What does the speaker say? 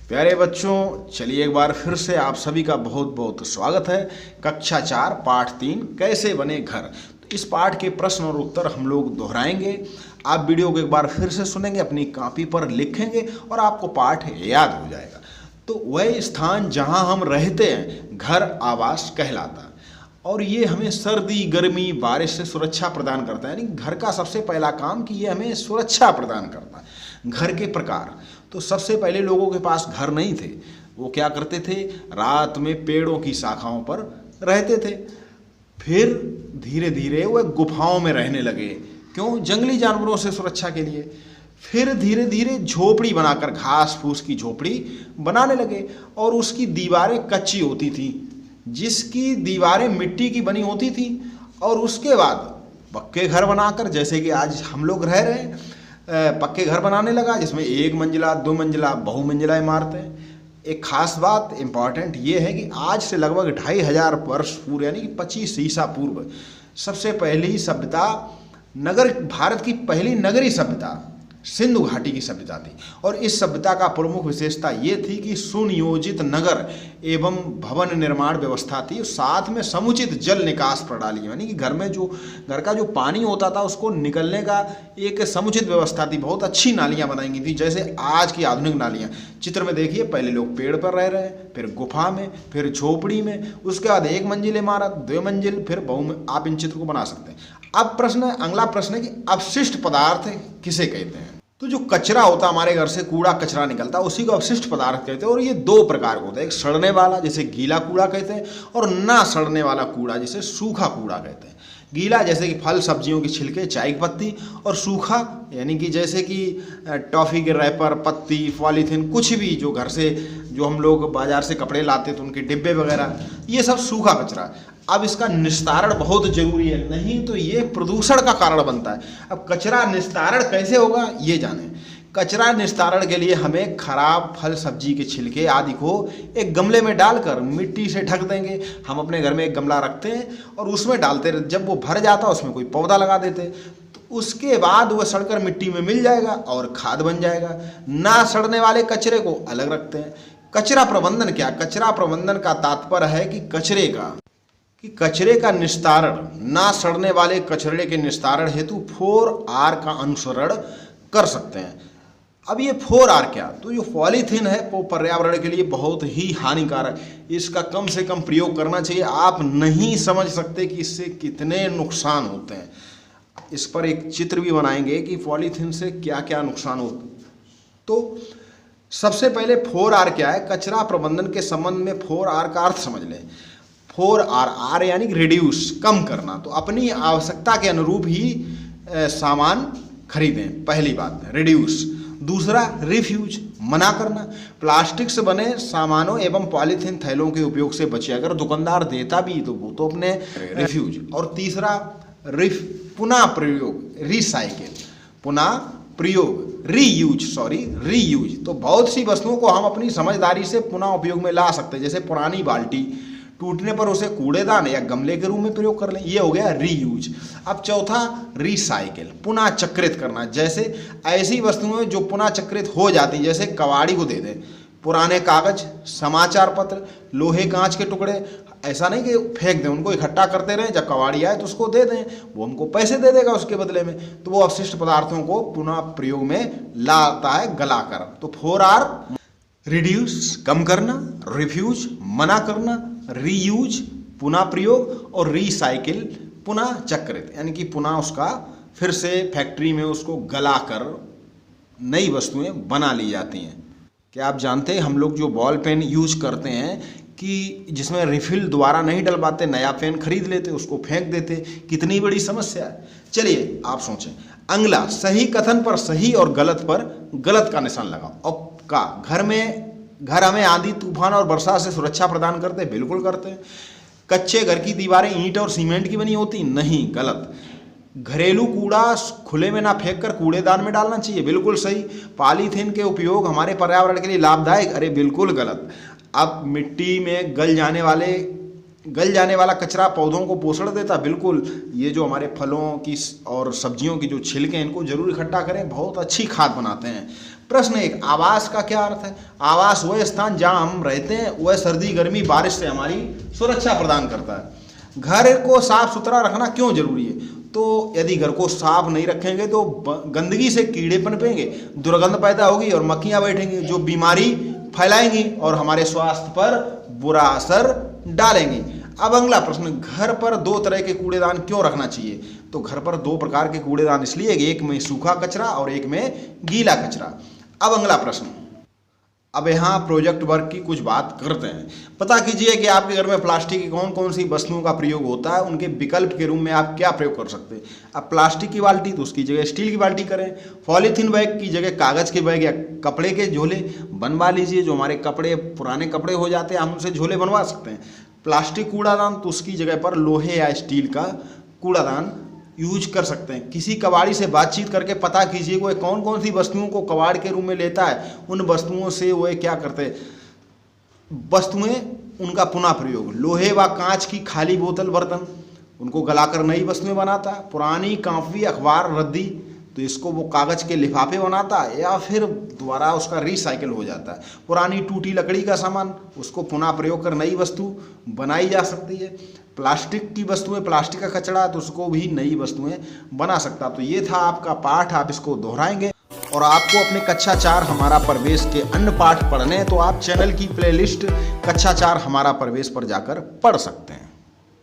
प्यारे बच्चों, चलिए एक बार फिर से आप सभी का बहुत बहुत स्वागत है। कक्षा 4 पाठ 3 कैसे बने घर। तो इस पाठ के प्रश्न और उत्तर हम लोग दोहराएंगे। आप वीडियो को एक बार फिर से सुनेंगे, अपनी कॉपी पर लिखेंगे और आपको पाठ याद हो जाएगा। तो वह स्थान जहां हम रहते हैं घर आवास कहलाता है और ये हमें सर्दी गर्मी बारिश से सुरक्षा प्रदान करता है। यानी घर का सबसे पहला काम कि ये हमें सुरक्षा प्रदान करता है। घर के प्रकार, तो सबसे पहले लोगों के पास घर नहीं थे। वो क्या करते थे, रात में पेड़ों की शाखाओं पर रहते थे। फिर धीरे धीरे वह गुफाओं में रहने लगे। क्यों? जंगली जानवरों से सुरक्षा के लिए। फिर धीरे धीरे झोपड़ी बनाकर घास फूस की झोपड़ी बनाने लगे और उसकी दीवारें कच्ची होती थी, जिसकी दीवारें मिट्टी की बनी होती थी। और उसके बाद पक्के घर बनाकर, जैसे कि आज हम लोग रह रहे हैं, पक्के घर बनाने लगा, जिसमें 1 मंजिला 2 मंजिला बहुमंजिला इमारतें। एक खास बात इंपॉर्टेंट ये है कि आज से लगभग 2500 वर्ष पूर्व, यानी कि 25 ईसा पूर्व, सबसे पहली सभ्यता भारत की पहली नगरीय सभ्यता सिंधु घाटी की सभ्यता थी। और इस सभ्यता का प्रमुख विशेषता ये थी कि सुनियोजित नगर एवं भवन निर्माण व्यवस्था थी, साथ में समुचित जल निकास प्रणाली, यानी कि घर का जो पानी होता था उसको निकलने का एक समुचित व्यवस्था थी। बहुत अच्छी नालियां बनाई गई थी, जैसे आज की आधुनिक नालियां। चित्र में देखिए, पहले लोग पेड़ पर रह रहे हैं, फिर गुफा में, फिर झोपड़ी में, उसके बाद 1 मंजिल इमारत, 2 मंजिल, फिर आप इन चित्र को बना सकते हैं। अब अगला प्रश्न है कि अपशिष्ट पदार्थ किसे कहते हैं। तो जो कचरा होता, हमारे घर से कूड़ा कचरा निकलता है, उसी को अपशिष्ट पदार्थ कहते हैं। और ये 2 प्रकार का होता है, एक सड़ने वाला जिसे गीला कूड़ा कहते हैं, और ना सड़ने वाला कूड़ा जिसे सूखा कूड़ा कहते हैं। गीला जैसे कि फल सब्जियों के छिलके, चाय की पत्ती, और सूखा यानी कि जैसे कि टॉफ़ी के रैपर, पत्ती, पॉलीथीन, कुछ भी जो घर से, जो हम लोग बाजार से कपड़े लाते तो उनके डिब्बे वगैरह, ये सब सूखा कचरा। अब इसका निस्तारण बहुत जरूरी है, नहीं तो ये प्रदूषण का कारण बनता है। अब कचरा निस्तारण कैसे होगा ये जानें। कचरा निस्तारण के लिए हमें खराब फल सब्जी के छिलके आदि को एक गमले में डालकर मिट्टी से ढक देंगे। हम अपने घर में एक गमला रखते हैं और उसमें डालते रहते, जब वो भर जाता है उसमें कोई पौधा लगा देते, तो उसके बाद वह सड़कर मिट्टी में मिल जाएगा और खाद बन जाएगा। ना सड़ने वाले कचरे को अलग रखते हैं। कचरा प्रबंधन क्या? कचरा प्रबंधन का तात्पर्य है कि कचरे का निस्तारण, ना सड़ने वाले कचरे के निस्तारण हेतु 4R का अनुसरण कर सकते हैं। अब ये 4R क्या? तो जो पॉलीथीन है वो पर्यावरण के लिए बहुत ही हानिकारक, इसका कम से कम प्रयोग करना चाहिए। आप नहीं समझ सकते कि इससे कितने नुकसान होते हैं। इस पर एक चित्र भी बनाएंगे कि पॉलीथीन से क्या क्या नुकसान होते हैं। तो सबसे पहले 4R क्या है? कचरा प्रबंधन के संबंध में 4R का अर्थ समझ लें। 4R यानी रिड्यूस, कम करना। तो अपनी आवश्यकता के अनुरूप ही सामान खरीदें, पहली बात है रिड्यूस। दूसरा रिफ्यूज, मना करना। प्लास्टिक से बने सामानों एवं पॉलीथीन थैलों के उपयोग से बचे। अगर दुकानदार देता भी तो वो तो अपने रिफ्यूज। और तीसरा पुनः प्रयोग, रिसाइकिल, पुनः प्रयोग, रीयूज। तो बहुत सी वस्तुओं को हम अपनी समझदारी से पुनः उपयोग में ला सकते हैं। जैसे पुरानी बाल्टी टूटने पर उसे कूड़ेदान या गमले के रूप में प्रयोग कर लें, ये हो गया रीयूज। अब चौथा रिसाइकिल, पुनः चक्रित करना। जैसे ऐसी वस्तुएं जो पुनः चक्रित हो जाती, जैसे कबाड़ी को दे दें, पुराने कागज, समाचार पत्र, लोहे कांच के टुकड़े, ऐसा नहीं कि फेंक दें, उनको इकट्ठा करते रहें, जब कबाड़ी आए तो उसको दे दें, वो हमको पैसे दे देगा उसके बदले में। तो वो अपशिष्ट पदार्थों को पुनः प्रयोग में लाता है गलाकर। तो 4R, रिड्यूस, कम करना, रिफ्यूज, मना करना, रीयूज, पुनः प्रयोग, और रिसाइकिल, पुनः चक्रित, यानी कि पुनः उसका फिर से फैक्ट्री में उसको गलाकर नई वस्तुएं बना ली जाती हैं। क्या आप जानते हैं, हम लोग जो बॉल पेन यूज करते हैं कि जिसमें रिफिल दोबारा नहीं डलवाते, नया पेन खरीद लेते, उसको फेंक देते, कितनी बड़ी समस्या है। चलिए आप सोचें। अगला, सही कथन पर सही और गलत पर गलत का निशान लगाओ। और घर हमें आंधी तूफान और वर्षा से सुरक्षा प्रदान करते हैं, बिल्कुल करते हैं। कच्चे घर की दीवारें ईंट और सीमेंट की बनी होती, नहीं, गलत। घरेलू कूड़ा खुले में ना फेंक कर कूड़ेदान में डालना चाहिए, बिल्कुल सही। पॉलीथीन के उपयोग हमारे पर्यावरण के लिए लाभदायक, अरे बिल्कुल गलत। अब मिट्टी में गल जाने वाला कचरा पौधों को पोषण देता, बिल्कुल। ये जो हमारे फलों की और सब्जियों की जो छिलके हैं, इनको जरूर इकट्ठा करें, बहुत अच्छी खाद बनाते हैं। प्रश्न 1, आवास का क्या अर्थ है? आवास वह स्थान जहां हम रहते हैं, वह सर्दी गर्मी बारिश से हमारी सुरक्षा प्रदान करता है। घर को साफ सुथरा रखना क्यों जरूरी है? तो यदि घर को साफ नहीं रखेंगे तो गंदगी से कीड़े पनपेंगे, दुर्गंध पैदा होगी और मक्खियां बैठेंगी जो बीमारी फैलाएंगी और हमारे स्वास्थ्य पर बुरा असर डालेंगी। अब अगला प्रश्न, घर पर 2 तरह के कूड़ेदान क्यों रखना चाहिए? तो घर पर 2 प्रकार के कूड़ेदान इसलिए, एक में सूखा कचरा और एक में गीला कचरा। अब अगला प्रश्न, अब यहाँ प्रोजेक्ट वर्क की कुछ बात करते हैं। पता कीजिए कि आपके घर में प्लास्टिक की कौन कौन सी वस्तुओं का प्रयोग होता है, उनके विकल्प के रूप में आप क्या प्रयोग कर सकते हैं। अब प्लास्टिक की बाल्टी तो उसकी जगह स्टील की बाल्टी करें, पॉलीथीन बैग की जगह कागज़ के बैग या कपड़े के झोले बनवा लीजिए। जो हमारे कपड़े पुराने कपड़े हो जाते हैं हम उनसे झोले बनवा सकते हैं। प्लास्टिक कूड़ादान तो उसकी जगह पर लोहे या स्टील का कूड़ादान यूज कर सकते हैं। किसी कबाड़ी से बातचीत करके पता कीजिए वह कौन कौन सी वस्तुओं को कबाड़ के रूप में लेता है, उन वस्तुओं से वह क्या करते हैं, वस्तुएं उनका पुनः प्रयोग। लोहे व कांच की खाली बोतल बर्तन उनको गलाकर नई वस्तुएं बनाता है। पुरानी कॉपी अखबार रद्दी तो इसको वो कागज़ के लिफाफे बनाता है या फिर दोबारा उसका रिसाइकिल हो जाता है। पुरानी टूटी लकड़ी का सामान उसको पुनः प्रयोग कर नई वस्तु बनाई जा सकती है। प्लास्टिक की वस्तुएं, प्लास्टिक का कचरा तो उसको भी नई वस्तुएं बना सकता। तो ये था आपका पाठ, आप इसको दोहराएंगे। और आपको अपने कक्षा 4 हमारा प्रवेश के अन्य पाठ पढ़ने हैं तो आप चैनल की प्लेलिस्ट कक्षा 4 हमारा प्रवेश पर जाकर पढ़ सकते हैं।